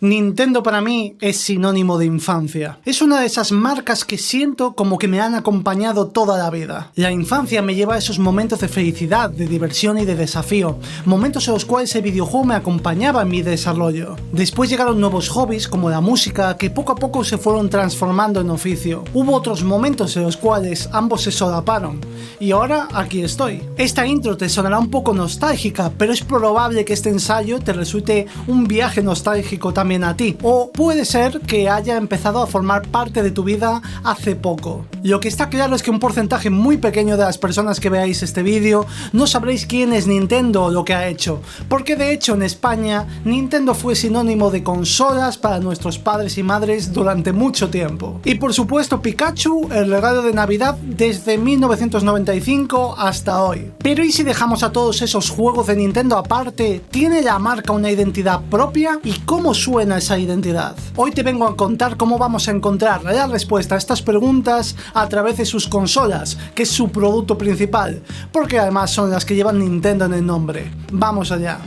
Nintendo para mí es sinónimo de infancia. Es una de esas marcas que siento como que me han acompañado toda la vida. La infancia me lleva a esos momentos de felicidad, de diversión y de desafío, momentos en los cuales el videojuego me acompañaba en mi desarrollo. Después llegaron nuevos hobbies como la música que poco a poco se fueron transformando en oficio. Hubo otros momentos en los cuales ambos se solaparon y ahora aquí estoy. Esta intro te sonará un poco nostálgica, pero es probable que este ensayo te resulte un viaje nostálgico también a ti, o puede ser que haya empezado a formar parte de tu vida hace poco. Lo que está claro es que un porcentaje muy pequeño de las personas que veáis este vídeo no sabréis quién es Nintendo o lo que ha hecho, porque de hecho en España Nintendo fue sinónimo de consolas para nuestros padres y madres durante mucho tiempo. Y por supuesto Pikachu, el regalo de Navidad desde 1995 hasta hoy. Pero ¿y si dejamos a todos esos juegos de Nintendo aparte? ¿Tiene la marca una identidad propia? ¿Y cómo suena esa identidad? Hoy te vengo a contar cómo vamos a encontrar la respuesta a estas preguntas a través de sus consolas, que es su producto principal, porque además son las que llevan Nintendo en el nombre. ¡Vamos allá!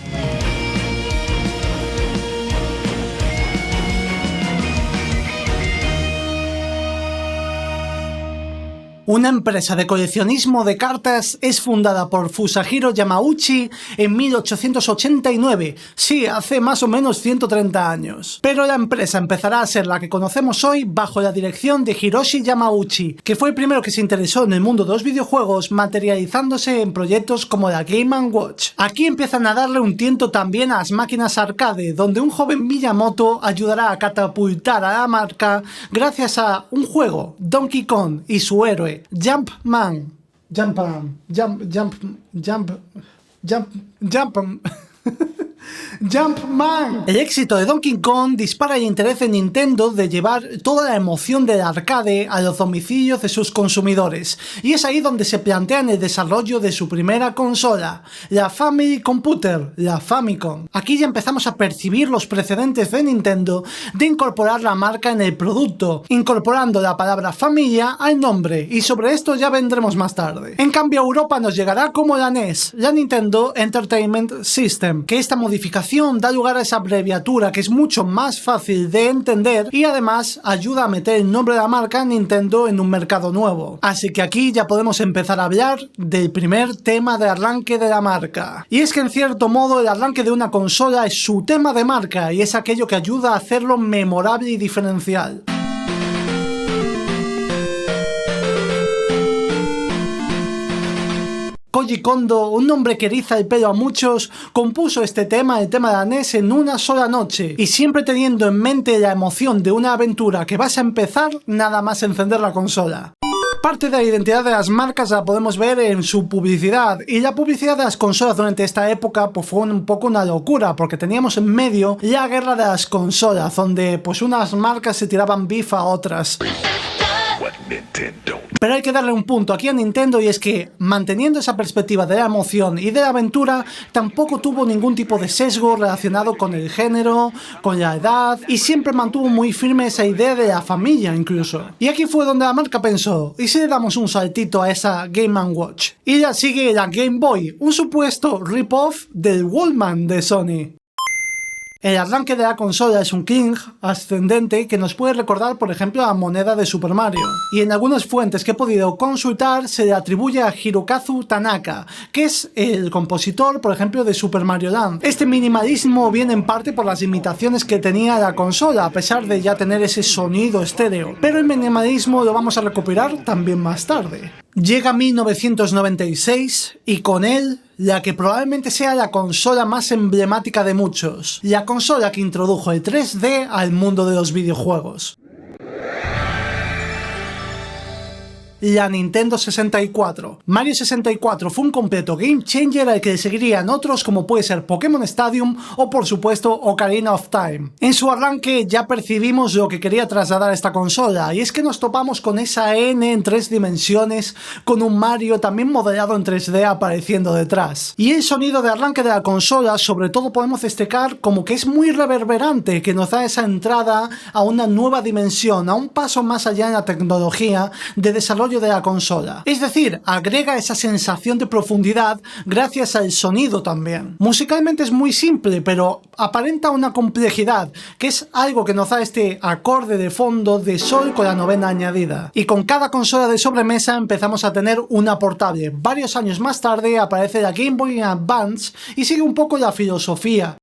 Una empresa de coleccionismo de cartas es fundada por Fusajiro Yamauchi en 1889, sí, hace más o menos 130 años. Pero la empresa empezará a ser la que conocemos hoy bajo la dirección de Hiroshi Yamauchi, que fue el primero que se interesó en el mundo de los videojuegos, materializándose en proyectos como la Game & Watch. Aquí empiezan a darle un tiento también a las máquinas arcade, donde un joven Miyamoto ayudará a catapultar a la marca gracias a un juego, Donkey Kong, y su héroe, Jumpman. Jumpman. El éxito de Donkey Kong dispara el interés de Nintendo de llevar toda la emoción del arcade a los domicilios de sus consumidores, y es ahí donde se plantean el desarrollo de su primera consola, la Family Computer, la Famicom. Aquí ya empezamos a percibir los precedentes de Nintendo de incorporar la marca en el producto, incorporando la palabra familia al nombre, y sobre esto ya vendremos más tarde. En cambio, a Europa nos llegará como la NES, la Nintendo Entertainment System, que esta modificación da lugar a esa abreviatura que es mucho más fácil de entender y además ayuda a meter el nombre de la marca Nintendo en un mercado nuevo. Así que aquí ya podemos empezar a hablar del primer tema de arranque de la marca. Y es que en cierto modo el arranque de una consola es su tema de marca y es aquello que ayuda a hacerlo memorable y diferencial. Koji Kondo, un nombre que eriza el pelo a muchos, compuso este tema, el tema de la NES, en una sola noche, y siempre teniendo en mente la emoción de una aventura que vas a empezar nada más encender la consola. Parte de la identidad de las marcas la podemos ver en su publicidad, y la publicidad de las consolas durante esta época pues fue un poco una locura, porque teníamos en medio la guerra de las consolas, donde pues unas marcas se tiraban beef a otras. Pero hay que darle un punto aquí a Nintendo, y es que, manteniendo esa perspectiva de la emoción y de la aventura, tampoco tuvo ningún tipo de sesgo relacionado con el género, con la edad, y siempre mantuvo muy firme esa idea de la familia incluso. Y aquí fue donde la marca pensó, ¿y si le damos un saltito a esa Game & Watch? Y ya sigue la Game Boy, un supuesto rip-off del Walkman de Sony. El arranque de la consola es un King ascendente que nos puede recordar, por ejemplo, a la moneda de Super Mario. Y en algunas fuentes que he podido consultar se le atribuye a Hirokazu Tanaka, que es el compositor, por ejemplo, de Super Mario Land. Este minimalismo viene en parte por las limitaciones que tenía la consola, a pesar de ya tener ese sonido estéreo. Pero el minimalismo lo vamos a recuperar también más tarde. Llega 1996 y con él la que probablemente sea la consola más emblemática de muchos, la consola que introdujo el 3D al mundo de los videojuegos. La Nintendo 64. Mario 64 fue un completo game changer al que le seguirían otros como puede ser Pokémon Stadium o por supuesto Ocarina of Time. En su arranque ya percibimos lo que quería trasladar esta consola, y es que nos topamos con esa N en 3 dimensiones, con un Mario también modelado en 3D apareciendo detrás. Y el sonido de arranque de la consola sobre todo podemos destacar como que es muy reverberante, que nos da esa entrada a una nueva dimensión, a un paso más allá en la tecnología de desarrollo desarrollo de la consola. Es decir, agrega esa sensación de profundidad gracias al sonido también. Musicalmente es muy simple, pero aparenta una complejidad, que es algo que nos da este acorde de fondo de sol con la novena añadida. Y con cada consola de sobremesa empezamos a tener una portable. Varios años más tarde aparece la Game Boy Advance y sigue un poco la filosofía.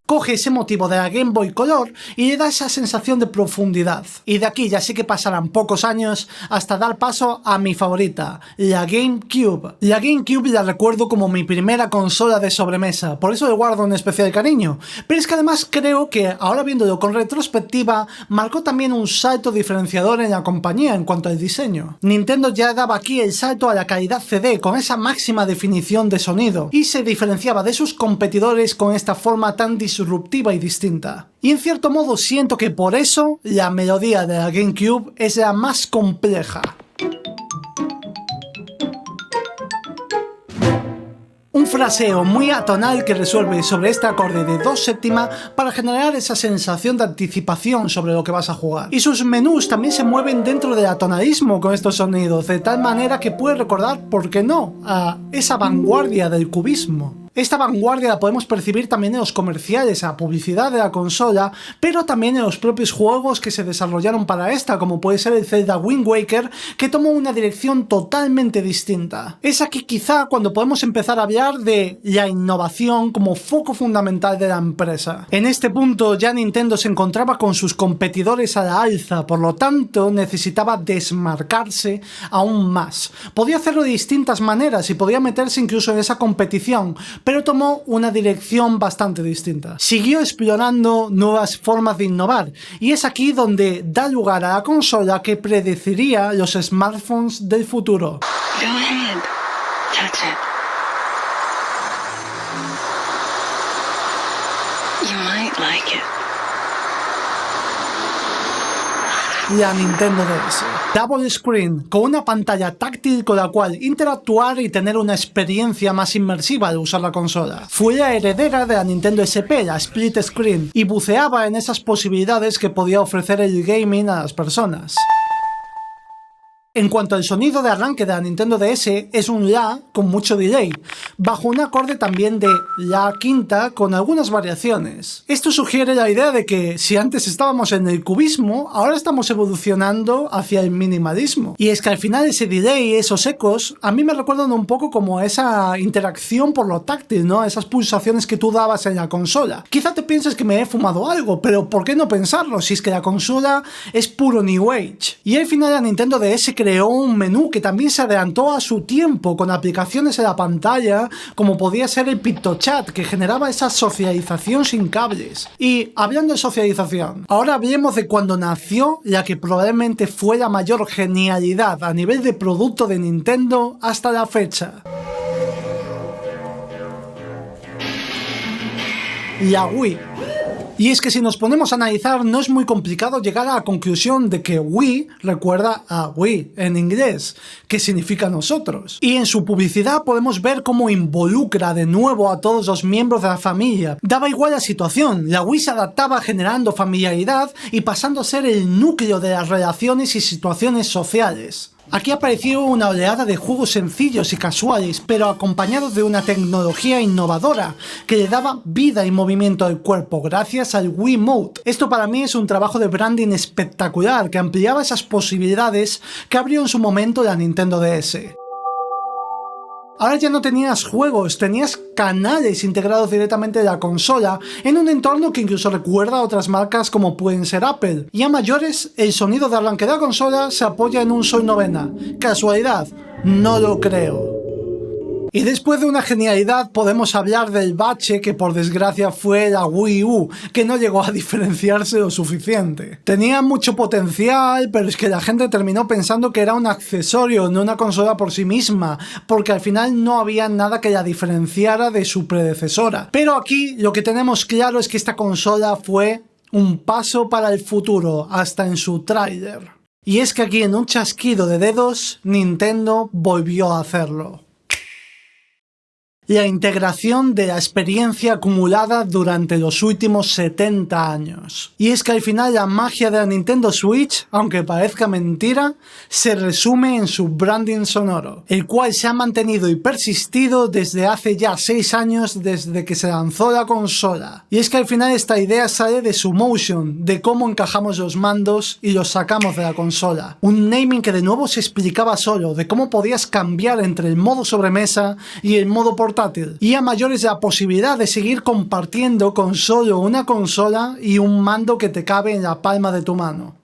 Coge ese motivo de la Game Boy Color y le da esa sensación de profundidad. Y de aquí ya sí que pasarán pocos años hasta dar paso a mi favorita, la GameCube. La GameCube la recuerdo como mi primera consola de sobremesa, por eso le guardo un especial cariño. Pero es que además creo que, ahora viéndolo con retrospectiva, marcó también un salto diferenciador en la compañía en cuanto al diseño. Nintendo ya daba aquí el salto a la calidad CD con esa máxima definición de sonido, y se diferenciaba de sus competidores con esta forma tan disruptiva y distinta. Y en cierto modo siento que por eso la melodía de la GameCube es la más compleja. Un fraseo muy atonal que resuelve sobre este acorde de 2/7 para generar esa sensación de anticipación sobre lo que vas a jugar. Y sus menús también se mueven dentro del atonalismo con estos sonidos, de tal manera que puede recordar, ¿por qué no?, a esa vanguardia del cubismo. Esta vanguardia la podemos percibir también en los comerciales, a la publicidad de la consola, pero también en los propios juegos que se desarrollaron para esta, como puede ser el Zelda Wind Waker, que tomó una dirección totalmente distinta. Es aquí quizá cuando podemos empezar a hablar de la innovación como foco fundamental de la empresa. En este punto ya Nintendo se encontraba con sus competidores a la alza, por lo tanto necesitaba desmarcarse aún más. Podía hacerlo de distintas maneras y podía meterse incluso en esa competición, pero tomó una dirección bastante distinta. Siguió explorando nuevas formas de innovar, y es aquí donde da lugar a la consola que predeciría los smartphones del futuro. Go ahead, touch it. You might like it. La Nintendo DS. Double Screen, con una pantalla táctil con la cual interactuar y tener una experiencia más inmersiva al usar la consola. Fue la heredera de la Nintendo SP, la Split Screen, y buceaba en esas posibilidades que podía ofrecer el gaming a las personas. En cuanto al sonido de arranque de la Nintendo DS, es un La con mucho delay, bajo un acorde también de La quinta con algunas variaciones. Esto sugiere la idea de que si antes estábamos en el cubismo, ahora estamos evolucionando hacia el minimalismo. Y es que al final ese delay, esos ecos, a mí me recuerdan un poco como esa interacción por lo táctil, ¿no? Esas pulsaciones que tú dabas en la consola. Quizá te pienses que me he fumado algo, pero ¿por qué no pensarlo? Si es que la consola es puro New Age. Y al final la Nintendo DS creó un menú que también se adelantó a su tiempo, con aplicaciones en la pantalla como podía ser el PictoChat, que generaba esa socialización sin cables. Y hablando de socialización, ahora hablemos de cuando nació la que probablemente fue la mayor genialidad a nivel de producto de Nintendo hasta la fecha. La Wii. Y es que si nos ponemos a analizar, no es muy complicado llegar a la conclusión de que Wii recuerda a We en inglés, que significa nosotros. Y en su publicidad podemos ver cómo involucra de nuevo a todos los miembros de la familia. Daba igual la situación, la Wii se adaptaba generando familiaridad y pasando a ser el núcleo de las relaciones y situaciones sociales. Aquí apareció una oleada de juegos sencillos y casuales, pero acompañados de una tecnología innovadora que le daba vida y movimiento al cuerpo gracias al Wii Mode. Esto para mí es un trabajo de branding espectacular que ampliaba esas posibilidades que abrió en su momento la Nintendo DS. Ahora ya no tenías juegos, tenías canales integrados directamente de la consola en un entorno que incluso recuerda a otras marcas como pueden ser Apple. Y a mayores, el sonido de arranque de la consola se apoya en un Sol novena. ¿Casualidad? No lo creo. Y después de una genialidad podemos hablar del bache que por desgracia fue la Wii U, que no llegó a diferenciarse lo suficiente. Tenía mucho potencial, pero es que la gente terminó pensando que era un accesorio, no una consola por sí misma, porque al final no había nada que la diferenciara de su predecesora. Pero aquí lo que tenemos claro es que esta consola fue un paso para el futuro, hasta en su tráiler. Y es que aquí en un chasquido de dedos, Nintendo volvió a hacerlo. La integración de la experiencia acumulada durante los últimos 70 años. Y es que al final la magia de la Nintendo Switch, aunque parezca mentira, se resume en su branding sonoro, el cual se ha mantenido y persistido desde hace ya 6 años desde que se lanzó la consola. Y es que al final esta idea sale de su motion, de cómo encajamos los mandos y los sacamos de la consola. Un naming que de nuevo se explicaba solo, de cómo podías cambiar entre el modo sobremesa y el modo portátil, y a mayores la posibilidad de seguir compartiendo con solo una consola y un mando que te cabe en la palma de tu mano.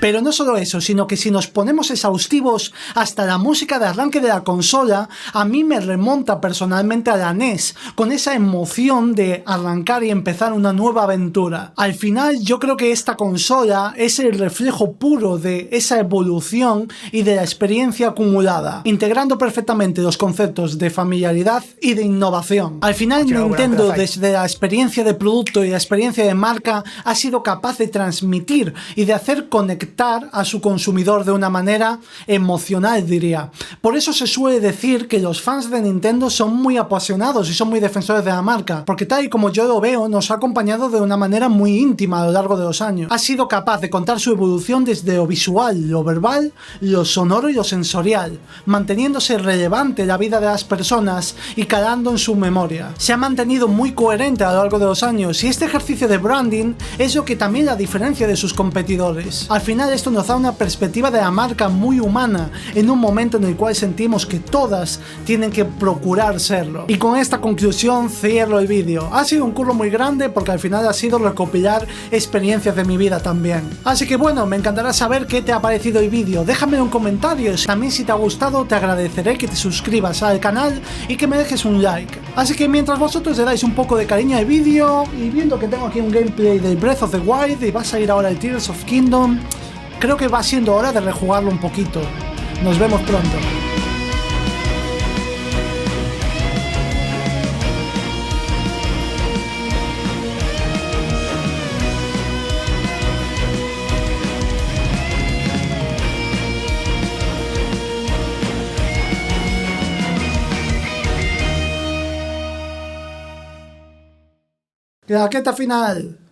Pero no solo eso, sino que si nos ponemos exhaustivos, hasta la música de arranque de la consola a mí me remonta personalmente a la NES, con esa emoción de arrancar y empezar una nueva aventura. Al final yo creo que esta consola es el reflejo puro de esa evolución y de la experiencia acumulada, integrando perfectamente los conceptos de familiaridad y de innovación. Al final Nintendo, desde la experiencia de producto y la experiencia de marca, ha sido capaz de transmitir y de hacer conectar a su consumidor de una manera emocional, diría. Por eso se suele decir que los fans de Nintendo son muy apasionados y son muy defensores de la marca, porque tal y como yo lo veo, nos ha acompañado de una manera muy íntima a lo largo de los años. Ha sido capaz de contar su evolución desde lo visual, lo verbal, lo sonoro y lo sensorial, manteniéndose relevante en la vida de las personas y calando en su memoria. Se ha mantenido muy coherente a lo largo de los años, y este ejercicio de branding es lo que también la diferencia de sus competidores. Al final esto nos da una perspectiva de la marca muy humana, en un momento en el cual sentimos que todas tienen que procurar serlo. Y con esta conclusión cierro el vídeo. Ha sido un curro muy grande porque al final ha sido recopilar experiencias de mi vida también. Así que bueno, me encantará saber qué te ha parecido el vídeo. Déjame en comentarios. También si te ha gustado te agradeceré que te suscribas al canal y que me dejes un like. Así que mientras vosotros le dais un poco de cariño al vídeo, y viendo que tengo aquí un gameplay del Breath of the Wild y va a salir ahora el Tears of Kingdom, creo que va siendo hora de rejugarlo un poquito. Nos vemos pronto. Claqueta final.